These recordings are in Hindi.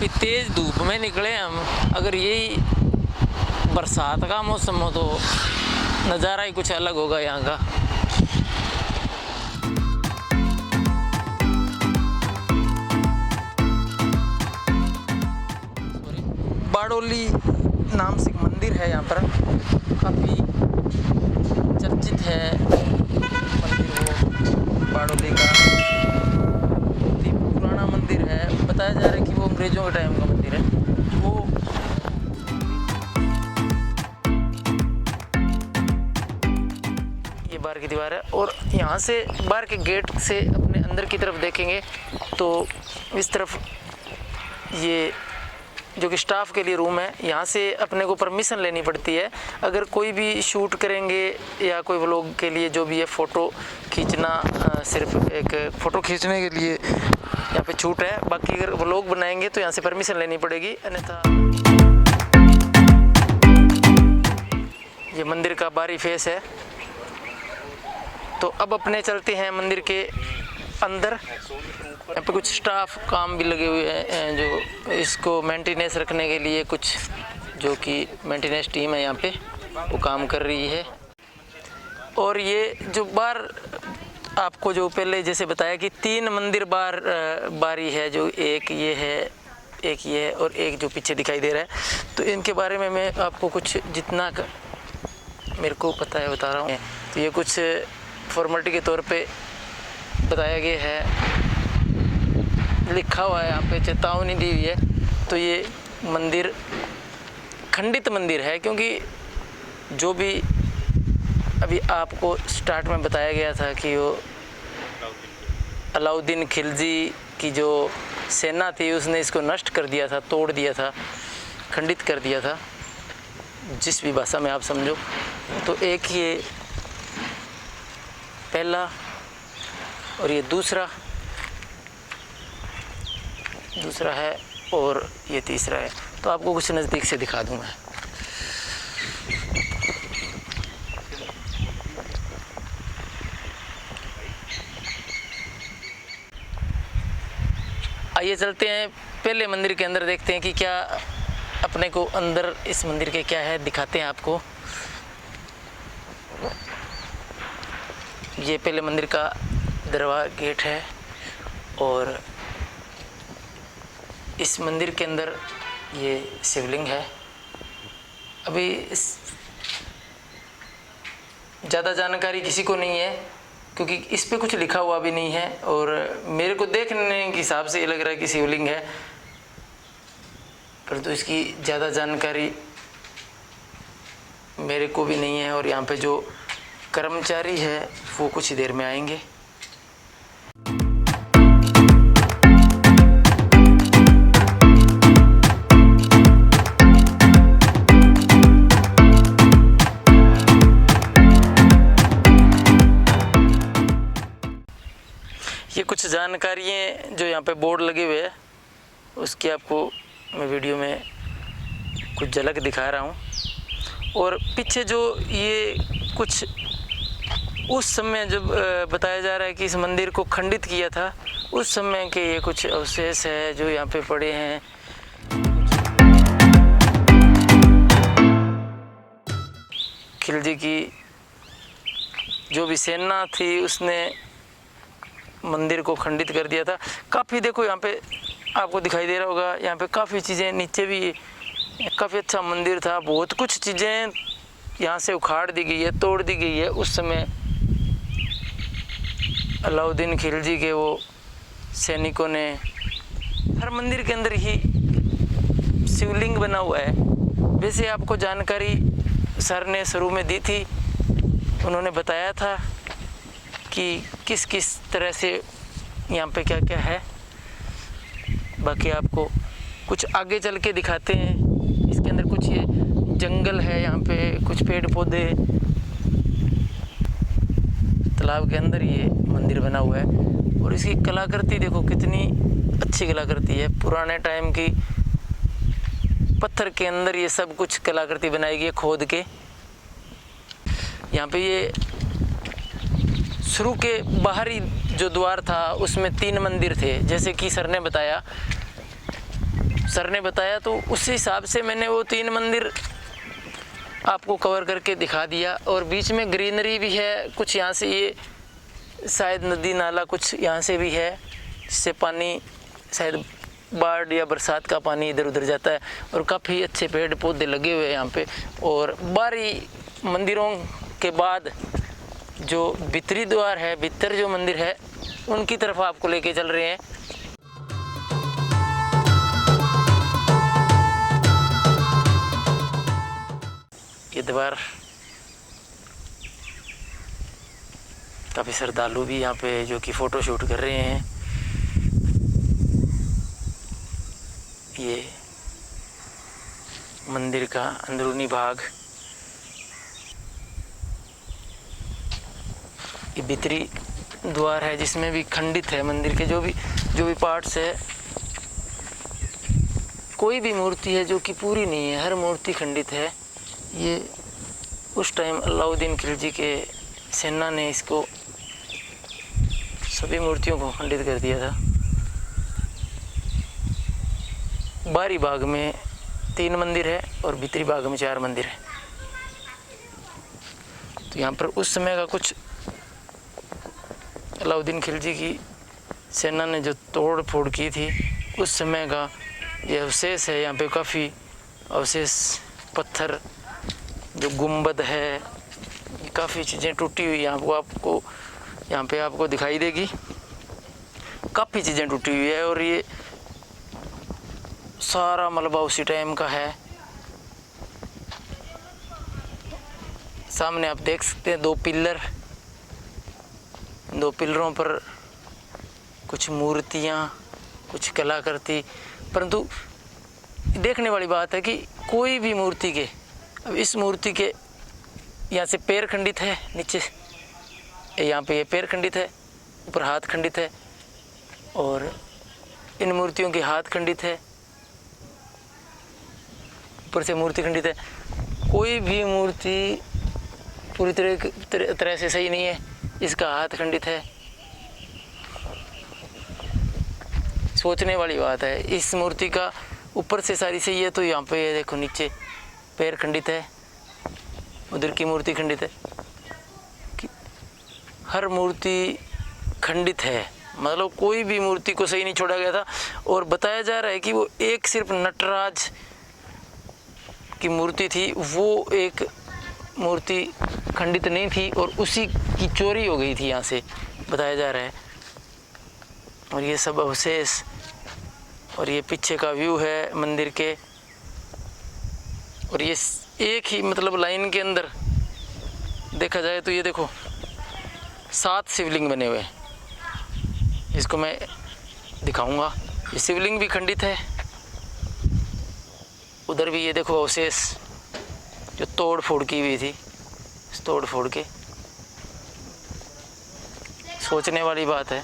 काफ़ी तेज़ धूप में निकले हम। अगर यही बरसात का मौसम हो तो नज़ारा ही कुछ अलग होगा यहाँ का। बारडोली नाम से एक मंदिर है यहाँ पर, काफ़ी चर्चित है मंदिर वो बारडोली का। बहुत ही पुराना मंदिर है, बताया जा रहा है कि वो अंग्रेज़ों के टाइम का मंदिर है। वो ये बाहर की दीवार है और यहाँ से बाहर के गेट से अपने अंदर की तरफ देखेंगे तो इस तरफ ये जो कि स्टाफ के लिए रूम है। यहाँ से अपने को परमिशन लेनी पड़ती है। अगर कोई भी शूट करेंगे या कोई व्लॉग के लिए जो भी है फ़ोटो खींचना, सिर्फ एक फ़ोटो खींचने के लिए यहाँ पे छूट है। बाकी अगर व्लॉग बनाएंगे तो यहाँ से परमिशन लेनी पड़ेगी, अन्यथा। ये मंदिर का बाहरी फेस है। तो अब अपने चलते हैं मंदिर के अंदर। यहाँ पे कुछ स्टाफ काम भी लगे हुए हैं जो इसको मेंटेनेंस रखने के लिए, कुछ जो कि मेंटेनेंस टीम है यहाँ पे वो काम कर रही है। और ये जो बाहर आपको जो पहले जैसे बताया कि 3 मंदिर बारी है, जो एक ये है, एक ये है और एक जो पीछे दिखाई दे रहा है। तो इनके बारे में मैं आपको कुछ जितना मेरे को पता है बता रहा हूँ। तो ये कुछ फॉर्मेलिटी के तौर पे बताया गया है, लिखा हुआ है यहाँ पे, चेतावनी दी हुई है। तो ये मंदिर खंडित मंदिर है, क्योंकि जो भी अभी आपको स्टार्ट में बताया गया था कि वो अलाउद्दीन खिलजी की जो सेना थी उसने इसको नष्ट कर दिया था, तोड़ दिया था, खंडित कर दिया था, जिस भी भाषा में आप समझो। तो एक ये पहला और ये दूसरा है और ये तीसरा है। तो आपको कुछ नज़दीक से दिखा दूँ मैं। आइए चलते हैं पहले मंदिर के अंदर, देखते हैं कि क्या अपने को अंदर इस मंदिर के क्या है, दिखाते हैं आपको। ये पहले मंदिर का दरवाज़ा गेट है और इस मंदिर के अंदर ये शिवलिंग है। अभी ज़्यादा जानकारी किसी को नहीं है, क्योंकि इस पे कुछ लिखा हुआ भी नहीं है और मेरे को देखने के हिसाब से ये लग रहा है कि शिवलिंग है, परंतु इसकी ज़्यादा जानकारी मेरे को भी नहीं है। और यहाँ पे जो कर्मचारी है वो कुछ ही देर में आएंगे। ये कुछ जानकारियाँ जो यहाँ पे बोर्ड लगे हुए हैं उसकी आपको मैं वीडियो में कुछ झलक दिखा रहा हूँ। और पीछे जो ये कुछ उस समय जब बताया जा रहा है कि इस मंदिर को खंडित किया था, उस समय के ये कुछ अवशेष है जो यहाँ पे पड़े हैं। खिलजी की जो भी सेना थी उसने मंदिर को खंडित कर दिया था। काफ़ी देखो यहाँ पे आपको दिखाई दे रहा होगा, यहाँ पे काफ़ी चीज़ें, नीचे भी काफ़ी अच्छा मंदिर था। बहुत कुछ चीज़ें यहाँ से उखाड़ दी गई है, तोड़ दी गई है। उस समय अलाउद्दीन खिलजी के वो सैनिकों ने। हर मंदिर के अंदर ही शिवलिंग बना हुआ है। वैसे आपको जानकारी सर ने शुरू में दी थी, उन्होंने बताया था कि किस किस तरह से यहाँ पे क्या क्या है। बाकी आपको कुछ आगे चल के दिखाते हैं। इसके अंदर कुछ ये जंगल है, यहाँ पे कुछ पेड़ पौधे, तालाब के अंदर ये मंदिर बना हुआ है। और इसकी कलाकृति देखो कितनी अच्छी कलाकृति है, पुराने टाइम की। पत्थर के अंदर ये सब कुछ कलाकृति बनाई गई है खोद के। यहाँ पे ये शुरू के बाहरी जो द्वार था उसमें 3 मंदिर थे, जैसे कि सर ने बताया। सर ने बताया, तो उस हिसाब से मैंने वो 3 मंदिर आपको कवर करके दिखा दिया। और बीच में ग्रीनरी भी है कुछ, यहाँ से ये शायद नदी नाला कुछ यहाँ से भी है, जिससे पानी शायद बाढ़ या बरसात का पानी इधर उधर जाता है। और काफ़ी अच्छे पेड़ पौधे लगे हुए हैं यहाँ पे। और बाहरी मंदिरों के बाद जो भीतरी द्वार है, भीतर जो मंदिर है, उनकी तरफ आपको लेके चल रहे हैं। ये द्वार, काफ़ी श्रद्धालु भी यहाँ पे जो कि फ़ोटो शूट कर रहे हैं। ये मंदिर का अंदरूनी भाग, ये भीतरी द्वार है जिसमें भी खंडित है मंदिर के जो भी पार्ट्स है। कोई भी मूर्ति है जो कि पूरी नहीं है, हर मूर्ति खंडित है। ये उस टाइम अलाउद्दीन खिलजी के सेना ने इसको सभी मूर्तियों को खंडित कर दिया था। बाहरी भाग में 3 मंदिर है और भीतरी भाग में 4 मंदिर है। तो यहाँ पर उस समय का कुछ अलाउद्दीन खिलजी की सेना ने जो तोड़ फोड़ की थी, उस समय का ये अवशेष है। यहाँ पे काफ़ी अवशेष, पत्थर, जो गुंबद है, ये काफ़ी चीज़ें टूटी हुई आपको यहाँ पे आपको दिखाई देगी। काफ़ी चीज़ें टूटी हुई है और ये सारा मलबा उसी टाइम का है। सामने आप देख सकते हैं 2 पिलर, 2 पिलरों पर कुछ मूर्तियाँ, कुछ कलाकृति। परंतु देखने वाली बात है कि कोई भी मूर्ति के, अब इस मूर्ति के यहाँ से पैर खंडित है, नीचे यहाँ पे ये पैर खंडित है, ऊपर हाथ खंडित है, और इन मूर्तियों के हाथ खंडित है, ऊपर से मूर्ति खंडित है। कोई भी मूर्ति पूरी तरह से सही नहीं है, इसका हाथ खंडित है। सोचने वाली बात है। इस मूर्ति का ऊपर से सारी सही है, तो यहाँ पे ये देखो नीचे पैर खंडित है, उधर की मूर्ति खंडित है। हर मूर्ति खंडित है, मतलब कोई भी मूर्ति को सही नहीं छोड़ा गया था। और बताया जा रहा है कि वो एक सिर्फ नटराज की मूर्ति थी, वो एक मूर्ति खंडित नहीं थी और उसी की चोरी हो गई थी यहाँ से, बताया जा रहा है। और ये सब अवशेष, और ये पीछे का व्यू है मंदिर के। और ये एक ही मतलब लाइन के अंदर देखा जाए तो ये देखो 7 शिवलिंग बने हुए हैं। इसको मैं दिखाऊंगा। ये शिवलिंग भी खंडित है, उधर भी ये देखो अवशेष जो तोड़ फोड़ की हुई थी, इस तोड़ फोड़ के। सोचने वाली बात है।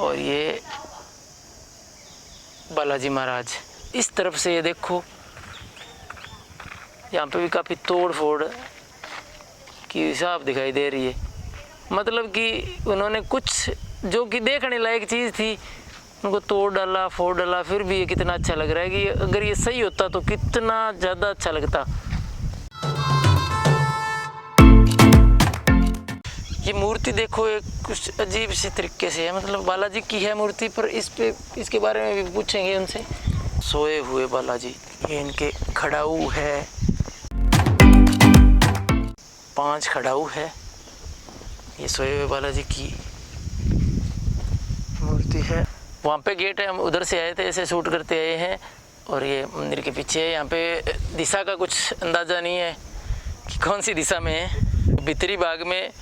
और ये बालाजी महाराज, इस तरफ से ये देखो, यहाँ पे भी काफ़ी तोड़ फोड़ की हिसाब दिखाई दे रही है। मतलब कि उन्होंने कुछ जो कि देखने लायक चीज़ थी उनको तोड़ डाला, फोड़ डाला, फिर भी ये कितना अच्छा लग रहा है कि अगर ये सही होता तो कितना ज़्यादा अच्छा लगता। ये मूर्ति देखो, एक कुछ अजीब सी तरीके से है, मतलब बालाजी की है मूर्ति, पर इसके बारे में भी पूछेंगे उनसे। सोए हुए बालाजी, ये इनके खड़ाऊ है, 5 खड़ाऊ है। ये सोए हुए बालाजी की मूर्ति है। वहाँ पे गेट है, हम उधर से आए थे, ऐसे शूट करते आए हैं। और ये मंदिर के पीछे है। यहाँ पे दिशा का कुछ अंदाज़ा नहीं है कि कौन सी दिशा में है। भीतरी भाग में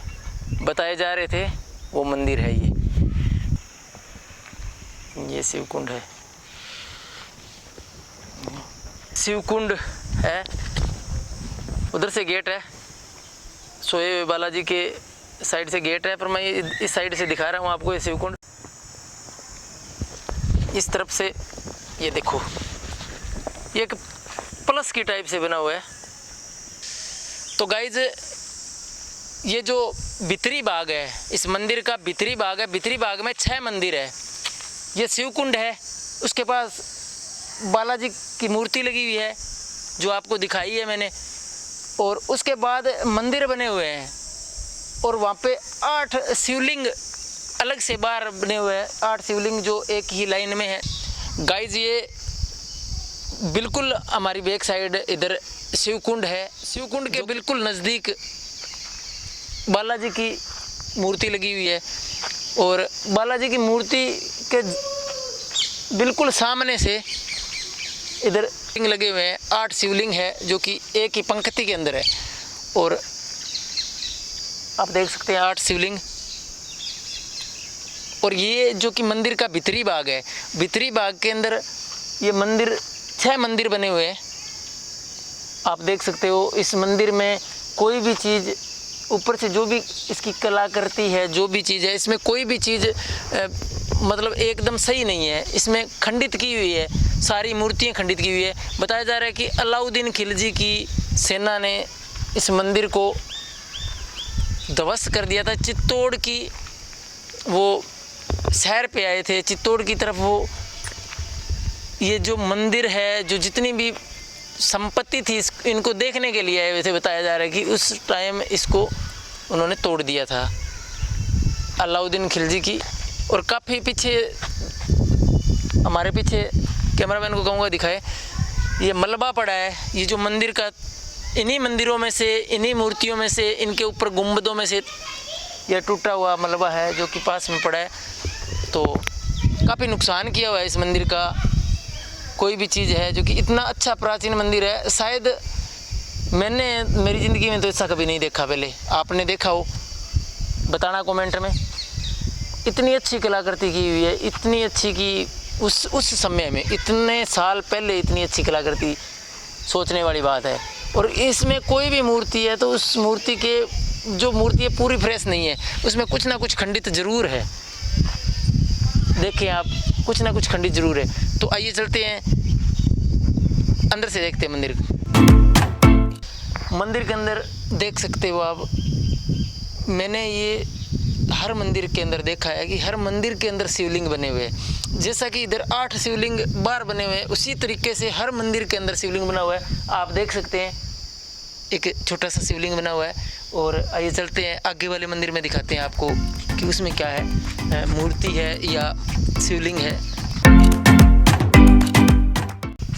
बताए जा रहे थे वो मंदिर है। ये शिवकुंड है, शिवकुंड है। उधर से गेट है, सोए हुए बालाजी के साइड से गेट है, पर मैं इस साइड से दिखा रहा हूँ आपको ये शिवकुंड। इस तरफ से ये देखो, ये एक प्लस की टाइप से बना हुआ है। तो गाइज, ये जो भीतरी भाग है, इस मंदिर का भीतरी भाग है। भीतरी भाग में 6 मंदिर है। ये शिवकुंड है, उसके पास बालाजी की मूर्ति लगी हुई है जो आपको दिखाई है मैंने, और उसके बाद मंदिर बने हुए हैं और वहाँ पे 8 शिवलिंग अलग से बाहर बने हुए हैं, 8 शिवलिंग जो एक ही लाइन में है। गाइज ये बिल्कुल हमारी बैक साइड इधर शिवकुंड है, शिवकुंड के बिल्कुल नज़दीक बालाजी की मूर्ति लगी हुई है और बालाजी की मूर्ति के बिल्कुल सामने से इधर शिवलिंग लगे हुए हैं, 8 शिवलिंग है जो कि एक ही पंक्ति के अंदर है। और आप देख सकते हैं 8 शिवलिंग। और ये जो कि मंदिर का भीतरी भाग है, भीतरी भाग के अंदर ये मंदिर 6 मंदिर बने हुए हैं। आप देख सकते हो इस मंदिर में कोई भी चीज़ ऊपर से जो भी इसकी कलाकृति है, जो भी चीज़ है, इसमें कोई भी चीज़ मतलब एकदम सही नहीं है, इसमें खंडित की हुई है, सारी मूर्तियां खंडित की हुई है। बताया जा रहा है कि अलाउद्दीन खिलजी की सेना ने इस मंदिर को ध्वस्त कर दिया था। चित्तौड़ की वो शहर पे आए थे, चित्तौड़ की तरफ वो ये जो मंदिर है, जो जितनी भी संपत्ति थी इनको देखने के लिए आए हुए थे। बताया जा रहा है कि उस टाइम इसको उन्होंने तोड़ दिया था अलाउद्दीन खिलजी की। और काफ़ी पीछे, हमारे पीछे कैमरामैन को कहूँगा दिखाए, ये मलबा पड़ा है, ये जो मंदिर का, इन्हीं मंदिरों में से, इन्हीं मूर्तियों में से, इनके ऊपर गुंबदों में से यह टूटा हुआ मलबा है जो कि पास में पड़ा है। तो काफ़ी नुकसान किया हुआ है इस मंदिर का। कोई भी चीज़ है जो कि इतना अच्छा प्राचीन मंदिर है, शायद मैंने मेरी ज़िंदगी में तो ऐसा कभी नहीं देखा। पहले आपने देखा हो बताना कमेंट में। इतनी अच्छी कलाकृति की हुई है, इतनी अच्छी कि उस समय में, इतने साल पहले इतनी अच्छी कलाकृति, सोचने वाली बात है। और इसमें कोई भी मूर्ति है तो उस मूर्ति के जो मूर्ति है पूरी फ्रेश नहीं है, उसमें कुछ ना कुछ खंडित ज़रूर है। देखें आप, कुछ ना कुछ खंडित ज़रूर है। तो आइए चलते हैं अंदर से, देखते हैं मंदिर। मंदिर के अंदर देख सकते हो आप, मैंने ये हर मंदिर के अंदर देखा है कि हर मंदिर के अंदर शिवलिंग बने हुए हैं। जैसा कि इधर 8 शिवलिंग बाहर बने हुए हैं, उसी तरीके से हर मंदिर के अंदर शिवलिंग बना हुआ है। आप देख सकते हैं एक छोटा सा शिवलिंग बना हुआ है। और आइए चलते हैं आगे वाले मंदिर में, दिखाते हैं आपको कि उसमें क्या है, मूर्ति है या शिवलिंग है।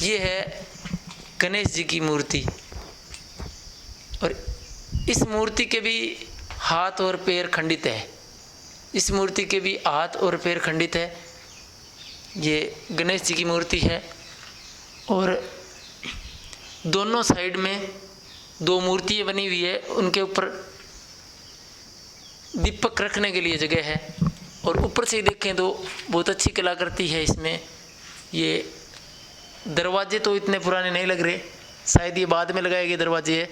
ये है गणेश जी की मूर्ति और इस मूर्ति के भी हाथ और पैर खंडित है। इस मूर्ति के भी हाथ और पैर खंडित है। ये गणेश जी की मूर्ति है और दोनों साइड में 2 मूर्तियाँ बनी हुई है, उनके ऊपर दीपक रखने के लिए जगह है। और ऊपर से देखें तो बहुत अच्छी कलाकृति है इसमें। ये दरवाजे तो इतने पुराने नहीं लग रहे, शायद ये बाद में लगाए गए दरवाजे है,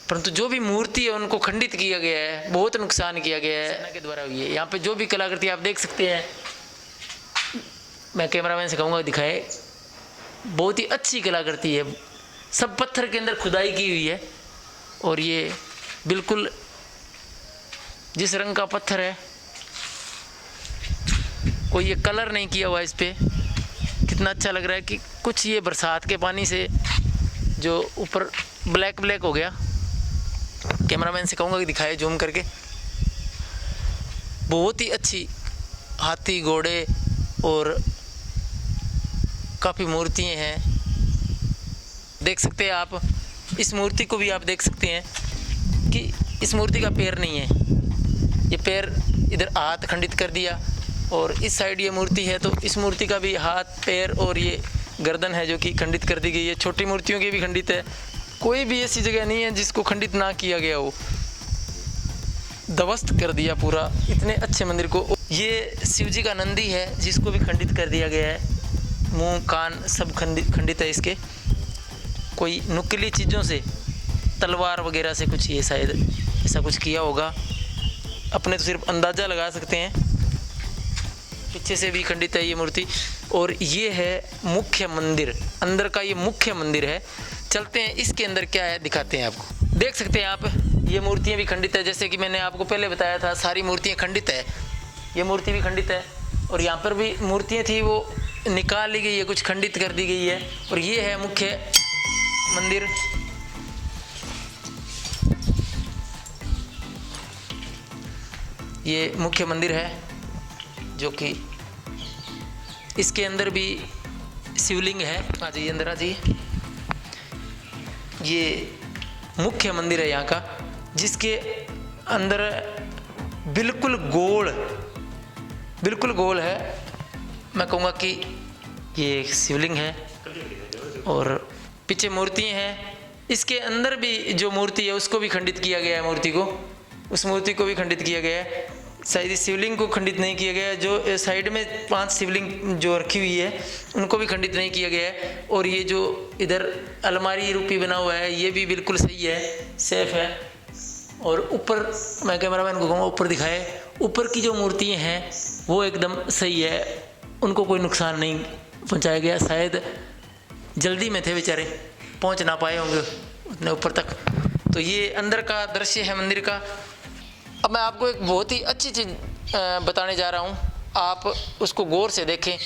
परंतु जो भी मूर्ति है उनको खंडित किया गया है, बहुत नुकसान किया गया है सेना के द्वारा हुई है। यहाँ पे जो भी कलाकृति आप देख सकते हैं, मैं कैमरामैन से कहूँगा दिखाए, बहुत ही अच्छी कलाकृति है। सब पत्थर के अंदर खुदाई की हुई है और ये बिल्कुल जिस रंग का पत्थर है, कोई ये कलर नहीं किया हुआ इस पर। कितना अच्छा लग रहा है कि कुछ ये बरसात के पानी से जो ऊपर ब्लैक ब्लैक हो गया। कैमरामैन से कहूँगा कि दिखाए जूम करके। बहुत ही अच्छी हाथी, घोड़े और काफ़ी मूर्तियाँ हैं, देख सकते हैं आप। इस मूर्ति को भी आप देख सकते हैं कि इस मूर्ति का पैर नहीं है, ये पैर इधर हाथ खंडित कर दिया। और इस साइड ये मूर्ति है तो इस मूर्ति का भी हाथ, पैर और ये गर्दन है जो कि खंडित कर दी गई है। छोटी मूर्तियों की भी खंडित है। कोई भी ऐसी जगह नहीं है जिसको खंडित ना किया गया हो। ध्वस्त कर दिया पूरा इतने अच्छे मंदिर को। ये शिव जी का नंदी है जिसको भी खंडित कर दिया गया है। मुंह, कान सब खंडित है इसके। कोई नुकीली चीज़ों से, तलवार वगैरह से कुछ ये शायद ऐसा कुछ किया होगा, अपने तो सिर्फ अंदाज़ा लगा सकते हैं। पीछे से भी खंडित है ये मूर्ति। और ये है मुख्य मंदिर, अंदर का ये मुख्य मंदिर है। चलते हैं इसके अंदर क्या है दिखाते हैं आपको। देख सकते हैं आप, ये मूर्तियाँ भी खंडित है। जैसे कि मैंने आपको पहले बताया था, सारी मूर्तियाँ खंडित है। ये मूर्ति भी खंडित है और यहाँ पर भी मूर्तियाँ थी वो निकाल ली गई है, कुछ खंडित कर दी गई है। और ये है मुख्य मंदिर। ये मुख्य मंदिर है, जो कि इसके अंदर भी शिवलिंग है। आ जाइए अंदर, आ जाइए। ये मुख्य मंदिर है यहाँ का, जिसके अंदर बिल्कुल गोल है। मैं कहूँगा कि ये एक शिवलिंग है और पीछे मूर्तियाँ हैं। इसके अंदर भी जो मूर्ति है उसको भी खंडित किया गया है, उस मूर्ति को भी खंडित किया गया है। शायद इस शिवलिंग को खंडित नहीं किया गया है। जो साइड में 5 शिवलिंग जो रखी हुई है उनको भी खंडित नहीं किया गया है। और ये जो इधर अलमारी रूपी बना हुआ है ये भी बिल्कुल सही है, सेफ है। और ऊपर मैं कैमरामैन को कहूँगा ऊपर दिखाए, ऊपर की जो मूर्तियाँ हैं वो एकदम सही है, उनको कोई नुकसान नहीं पहुँचाया गया। शायद जल्दी में थे बेचारे, पहुँच ना पाए होंगे उतने ऊपर तक। तो ये अंदर का दृश्य है मंदिर का। अब मैं आपको एक बहुत ही अच्छी चीज़ बताने जा रहा हूँ, आप उसको गौर से देखें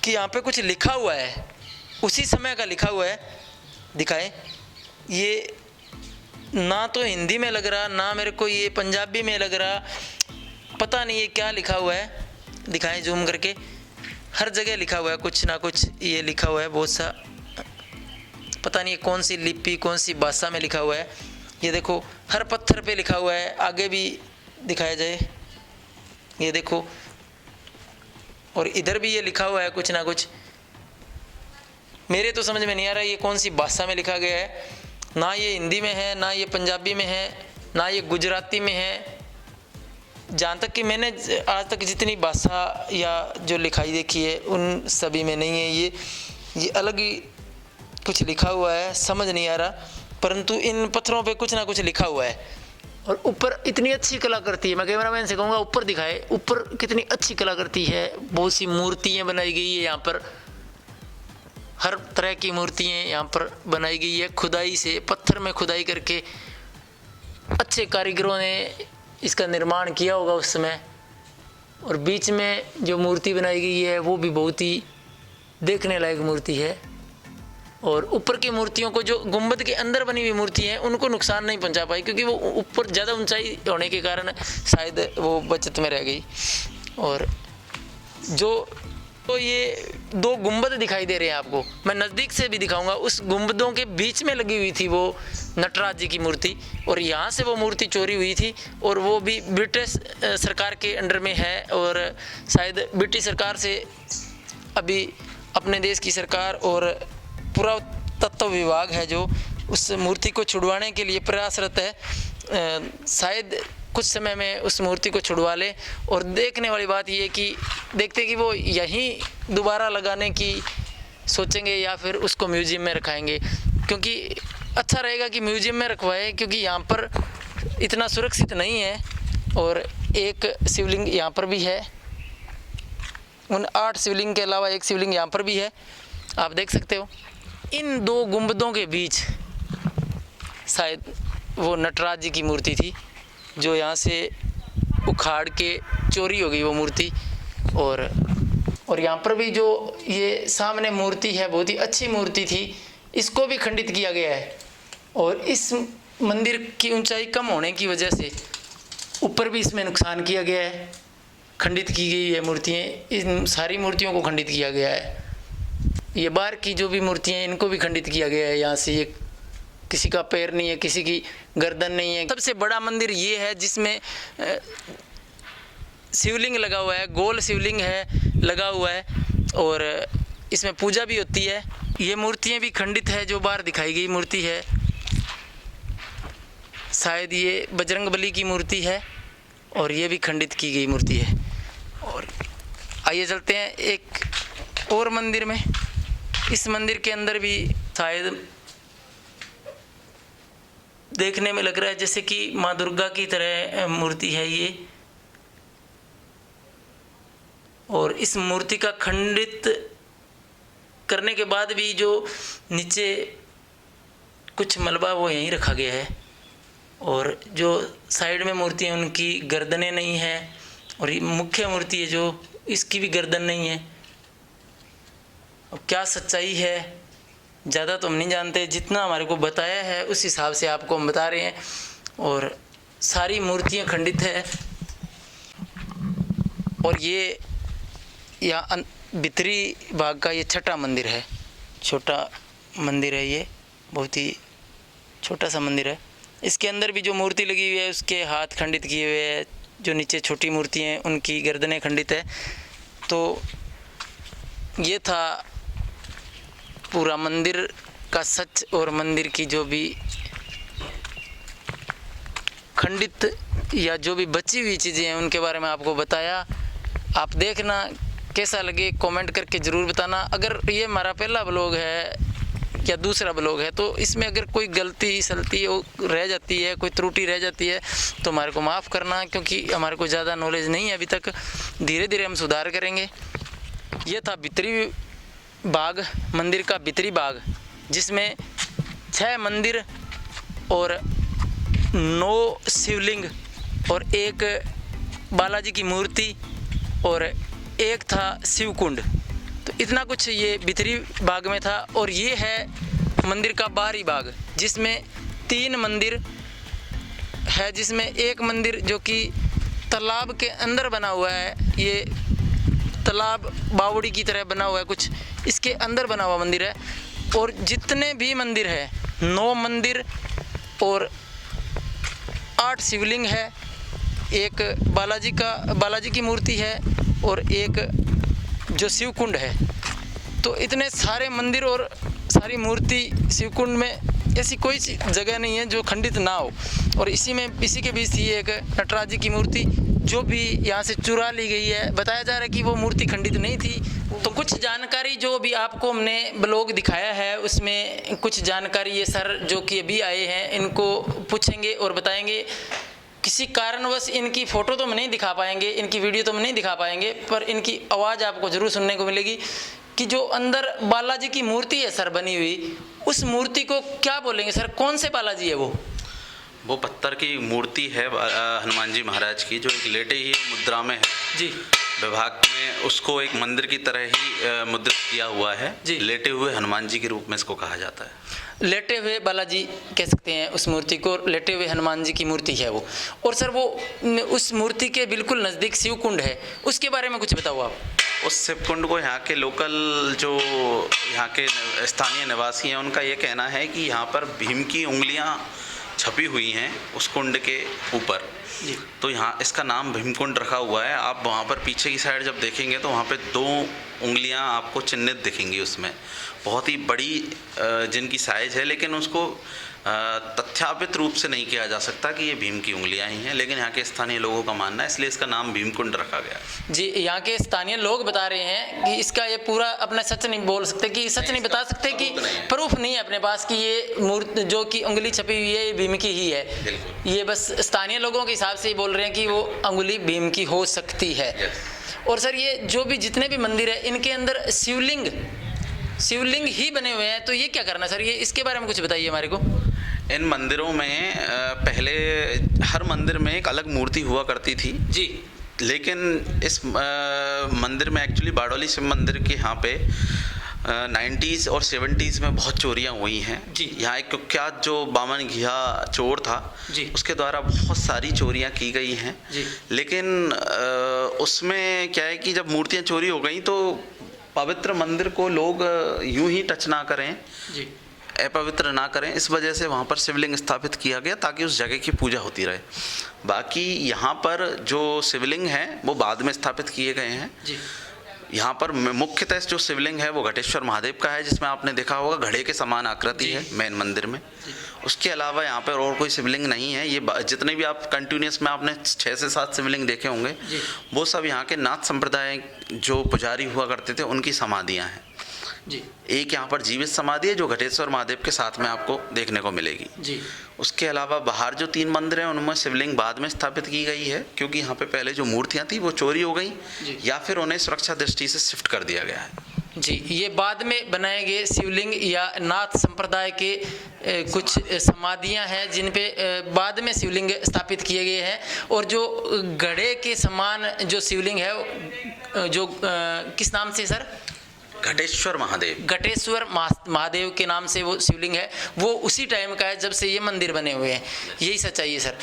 कि यहाँ पे कुछ लिखा हुआ है, उसी समय का लिखा हुआ है। दिखाएं, ये ना तो हिंदी में लग रहा, ना मेरे को ये पंजाबी में लग रहा, पता नहीं ये क्या लिखा हुआ है। दिखाएं जूम करके, हर जगह लिखा हुआ है कुछ ना कुछ, ये लिखा हुआ है बहुत सा, पता नहीं कौन सी लिपि कौन सी भाषा में लिखा हुआ है। ये देखो हर पत्थर पे लिखा हुआ है। आगे भी दिखाया जाए, ये देखो, और इधर भी ये लिखा हुआ है कुछ ना कुछ। मेरे तो समझ में नहीं आ रहा ये कौन सी भाषा में लिखा गया है। ना ये हिंदी में है, ना ये पंजाबी में है, ना ये गुजराती में है। जहाँ तक कि मैंने आज तक जितनी भाषा या जो लिखाई देखी है उन सभी में नहीं है। ये अलग ही कुछ लिखा हुआ है, समझ नहीं आ रहा, परंतु इन पत्थरों पे कुछ ना कुछ लिखा हुआ है। और ऊपर इतनी अच्छी कलाकृति है, मैं कैमरामैन से कहूँगा ऊपर दिखाए, ऊपर कितनी अच्छी कलाकृति है। बहुत सी मूर्तियाँ बनाई गई है यहाँ पर, हर तरह की मूर्तियाँ यहाँ पर बनाई गई है। खुदाई से, पत्थर में खुदाई करके अच्छे कारीगरों ने इसका निर्माण किया होगा उस समय। और बीच में जो मूर्ति बनाई गई है वो भी बहुत ही देखने लायक मूर्ति है। और ऊपर की मूर्तियों को, जो गुंबद के अंदर बनी हुई मूर्ति हैं, उनको नुकसान नहीं पहुंचा पाई, क्योंकि वो ऊपर ज़्यादा ऊंचाई होने के कारण शायद वो बचत में रह गई। और तो ये 2 गुंबद दिखाई दे रहे हैं आपको, मैं नज़दीक से भी दिखाऊंगा। उस गुंबदों के बीच में लगी हुई थी वो नटराज जी की मूर्ति, और यहाँ से वो मूर्ति चोरी हुई थी। और वो भी ब्रिटिश सरकार के अंडर में है, और शायद ब्रिटिश सरकार से अभी अपने देश की सरकार और पुरातत्व विभाग है जो उस मूर्ति को छुड़वाने के लिए प्रयासरत है। शायद कुछ समय में उस मूर्ति को छुड़वा ले। और देखने वाली बात ये कि देखते कि वो यहीं दोबारा लगाने की सोचेंगे या फिर उसको म्यूजियम में रखाएंगे, क्योंकि अच्छा रहेगा कि म्यूजियम में रखवाए, क्योंकि यहाँ पर इतना सुरक्षित नहीं है। और एक शिवलिंग यहाँ पर भी है, उन 8 शिवलिंग के अलावा एक शिवलिंग यहाँ पर भी है, आप देख सकते हो। इन 2 गुंबदों के बीच शायद वो नटराज जी की मूर्ति थी, जो यहाँ से उखाड़ के चोरी हो गई वो मूर्ति। और यहाँ पर भी जो ये सामने मूर्ति है बहुत ही अच्छी मूर्ति थी, इसको भी खंडित किया गया है। और इस मंदिर की ऊंचाई कम होने की वजह से ऊपर भी इसमें नुकसान किया गया है, खंडित की गई है मूर्तियाँ। इन सारी मूर्तियों को खंडित किया गया है। ये बाहर की जो भी मूर्तियाँ हैं इनको भी खंडित किया गया है। यहाँ से ये किसी का पैर नहीं है, किसी की गर्दन नहीं है। सबसे बड़ा मंदिर ये है जिसमें शिवलिंग लगा हुआ है, गोल शिवलिंग है लगा हुआ है, और इसमें पूजा भी होती है। ये मूर्तियाँ भी खंडित है, जो बाहर दिखाई गई मूर्ति है शायद ये बजरंगबली की मूर्ति है, और ये भी खंडित की गई मूर्ति है। और आइए चलते हैं एक और मंदिर में। इस मंदिर के अंदर भी शायद देखने में लग रहा है जैसे कि माँ दुर्गा की तरह मूर्ति है ये। और इस मूर्ति का खंडित करने के बाद भी जो नीचे कुछ मलबा वो यहीं रखा गया है। और जो साइड में मूर्ति है उनकी गर्दनें नहीं हैं, और ये मुख्य मूर्ति है जो इसकी भी गर्दन नहीं है। अब क्या सच्चाई है ज़्यादा तो हम नहीं जानते, जितना हमारे को बताया है उस हिसाब से आपको हम बता रहे हैं। और सारी मूर्तियाँ खंडित है। और ये यहाँ भीतरी भाग का ये छठा मंदिर है, छोटा मंदिर है, ये बहुत ही छोटा सा मंदिर है। इसके अंदर भी जो मूर्ति लगी हुई है उसके हाथ खंडित किए हुए हैं, जो नीचे छोटी मूर्ति हैं उनकी गर्दनें खंडित है। तो ये था पूरा मंदिर का सच, और मंदिर की जो भी खंडित या जो भी बची हुई चीज़ें हैं उनके बारे में आपको बताया। आप देखना कैसा लगे, कमेंट करके ज़रूर बताना। अगर ये हमारा पहला ब्लॉग है या दूसरा ब्लॉग है तो इसमें अगर कोई गलती सलती रह जाती है, कोई त्रुटि रह जाती है तो हमारे को माफ़ करना, क्योंकि हमारे को ज़्यादा नॉलेज नहीं है अभी तक। धीरे धीरे हम सुधार करेंगे। ये था भीतरी बाग, मंदिर का भीतरी बाग, जिसमें 6 मंदिर और 9 शिवलिंग और एक बालाजी की मूर्ति और एक था शिवकुंड। तो इतना कुछ ये भीतरी बाग में था। और ये है मंदिर का बाहरी बाग, जिसमें 3 मंदिर है, जिसमें एक मंदिर जो कि तालाब के अंदर बना हुआ है, ये तालाब बावड़ी की तरह बना हुआ है कुछ, इसके अंदर बना हुआ मंदिर है। और जितने भी मंदिर है, 9 मंदिर और 8 शिवलिंग है, एक बालाजी की मूर्ति है और एक जो शिवकुंड है। तो इतने सारे मंदिर और सारी मूर्ति शिवकुंड में, ऐसी कोई जगह नहीं है जो खंडित ना हो। और इसी के बीच थी एक नटराज जी की मूर्ति, जो भी यहाँ से चुरा ली गई है। बताया जा रहा है कि वो मूर्ति खंडित नहीं थी। तो कुछ जानकारी जो भी आपको हमने ब्लॉग दिखाया है उसमें कुछ जानकारी ये सर जो कि अभी आए हैं इनको पूछेंगे और बताएंगे। किसी कारणवश इनकी फ़ोटो तो हम नहीं दिखा पाएंगे, इनकी वीडियो तो हम नहीं दिखा पाएंगे, पर इनकी आवाज़ आपको ज़रूर सुनने को मिलेगी कि जो अंदर बालाजी की मूर्ति है सर बनी हुई, उस मूर्ति को क्या बोलेंगे सर? कौन से बालाजी है वो पत्थर की मूर्ति है हनुमान जी महाराज की, जो एक लेटे ही मुद्रा में है जी। विभाग में उसको एक मंदिर की तरह ही मुद्रित किया हुआ है जी। लेटे हुए हनुमान जी के रूप में इसको कहा जाता है। लेटे हुए बालाजी कह सकते हैं उस मूर्ति को, लेटे हुए हनुमान जी की मूर्ति है वो। और सर वो उस मूर्ति के बिल्कुल नज़दीक शिवकुंड है, उसके बारे में कुछ बताओ आप। उस शिवकुंड को यहाँ के लोकल जो यहाँ के स्थानीय निवासी हैं उनका ये कहना है कि यहाँ पर भीम की उंगलियाँ छपी हुई हैं उस कुंड के ऊपर, तो यहाँ इसका नाम भीमकुंड रखा हुआ है। आप वहाँ पर पीछे की साइड जब देखेंगे तो वहाँ पे 2 उंगलियाँ आपको चिन्हित दिखेंगी उसमें, बहुत ही बड़ी जिनकी साइज है, लेकिन उसको तथ्यापित रूप से नहीं किया जा सकता कि ये भीम की उंगलियां ही हैं, लेकिन यहाँ के स्थानीय लोगों का मानना है, इसलिए इसका नाम भीमकुंड रखा गया जी। यहाँ के स्थानीय लोग बता रहे हैं कि इसका ये पूरा अपना सच नहीं बोल सकते, कि सच नहीं बता सकते, कि प्रूफ नहीं है अपने पास कि ये मूर्ति जो कि उंगली छपी हुई है ये भीम की ही है। ये बस स्थानीय लोगों के हिसाब से ही बोल रहे हैं कि वो उंगली भीम की हो सकती है। और सर ये जो भी जितने भी मंदिर है इनके अंदर शिवलिंग ही बने हुए हैं, तो ये क्या करना सर? ये इसके बारे में कुछ बताइए हमारे को। इन मंदिरों में पहले हर मंदिर में एक अलग मूर्ति हुआ करती थी जी, लेकिन इस मंदिर में एक्चुअली बारडोली शिव मंदिर के यहाँ पे 90s और 70s में बहुत चोरियां हुई हैं जी। यहाँ एक कुख्यात जो बामन घिया चोर था जी, उसके द्वारा बहुत सारी चोरियां की गई हैं जी। लेकिन उसमें क्या है कि जब मूर्तियां चोरी हो गई तो पवित्र मंदिर को लोग यूं ही टच ना करें जी, अपवित्र ना करें, इस वजह से वहाँ पर शिवलिंग स्थापित किया गया ताकि उस जगह की पूजा होती रहे। बाकी यहाँ पर जो शिवलिंग हैं वो बाद में स्थापित किए गए हैं जी। यहाँ पर मुख्यतः जो शिवलिंग है वो घटेश्वर महादेव का है, जिसमें आपने देखा होगा घड़े के समान आकृति है मेन मंदिर में। उसके अलावा यहाँ पर और कोई शिवलिंग नहीं है। ये जितने भी आप कंटिन्यूस में आपने 6 से 7 शिवलिंग देखे होंगे, वो सब यहाँ के नाथ संप्रदाय जो पुजारी हुआ करते थे उनकी समाधियाँ हैं जी। एक यहाँ पर जीवित समाधि है जो घटेश्वर महादेव के साथ में आपको देखने को मिलेगी जी। उसके अलावा बाहर जो 3 मंदिर हैं उनमें शिवलिंग बाद में स्थापित की गई है, क्योंकि यहाँ पे पहले जो मूर्तियाँ थी वो चोरी हो गई या फिर उन्हें सुरक्षा दृष्टि से शिफ्ट कर दिया गया है जी। ये बाद में बनाए गए शिवलिंग या नाथ संप्रदाय के कुछ समाधियां हैं जिन पे बाद में शिवलिंग स्थापित किए गए हैं। और जो घड़े के समान जो शिवलिंग है जो किस नाम से सर? घटेश्वर महादेव। घटेश्वर महादेव के नाम से वो शिवलिंग है, वो उसी टाइम का है जब से ये मंदिर बने हुए हैं, यही सच्चाई है सर।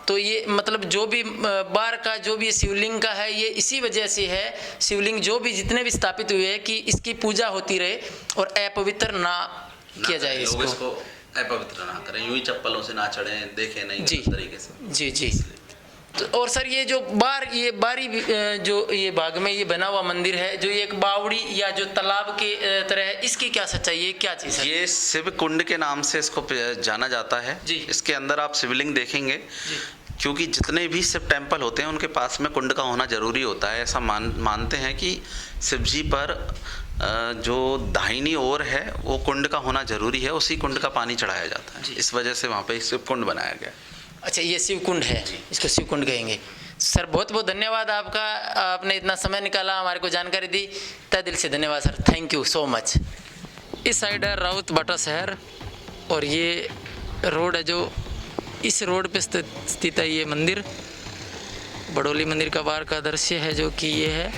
तो ये मतलब जो भी बार का जो भी शिवलिंग का है, ये इसी वजह से है, शिवलिंग जो भी जितने भी स्थापित हुए हैं कि इसकी पूजा होती रहे और अपवित्र ना किया जाए इसको अपवित्र ना करें, यूं ही चप्पलों से ना चढ़ें, देखें नहीं जी तरीके से। जी जी। तो और सर ये जो बारी जो ये भाग में ये बना हुआ मंदिर है, जो ये एक बावड़ी या जो तालाब के तरह है, इसकी क्या सच्चाई है, क्या चीज़ है? ये शिव कुंड के नाम से इसको जाना जाता है जी। इसके अंदर आप शिवलिंग देखेंगे, क्योंकि जितने भी शिव टेम्पल होते हैं उनके पास में कुंड का होना जरूरी होता है। ऐसा मानते हैं कि शिव जी पर जो दाहिनी ओर है वो कुंड का होना जरूरी है, उसी कुंड का पानी चढ़ाया जाता है, इस वजह से वहाँ पे शिव कुंड बनाया गया। अच्छा, ये शिव कुंड है, इसको शिव कुंड कहेंगे। सर बहुत बहुत धन्यवाद आपका, आपने इतना समय निकाला हमारे को जानकारी दी, तहे दिल से धन्यवाद sir, thank you so much. इस साइड है राउत बाटा शहर और ये रोड है, जो इस रोड पे स्थित है ये मंदिर, बड़ौली मंदिर का बाहर का दृश्य है जो कि ये है।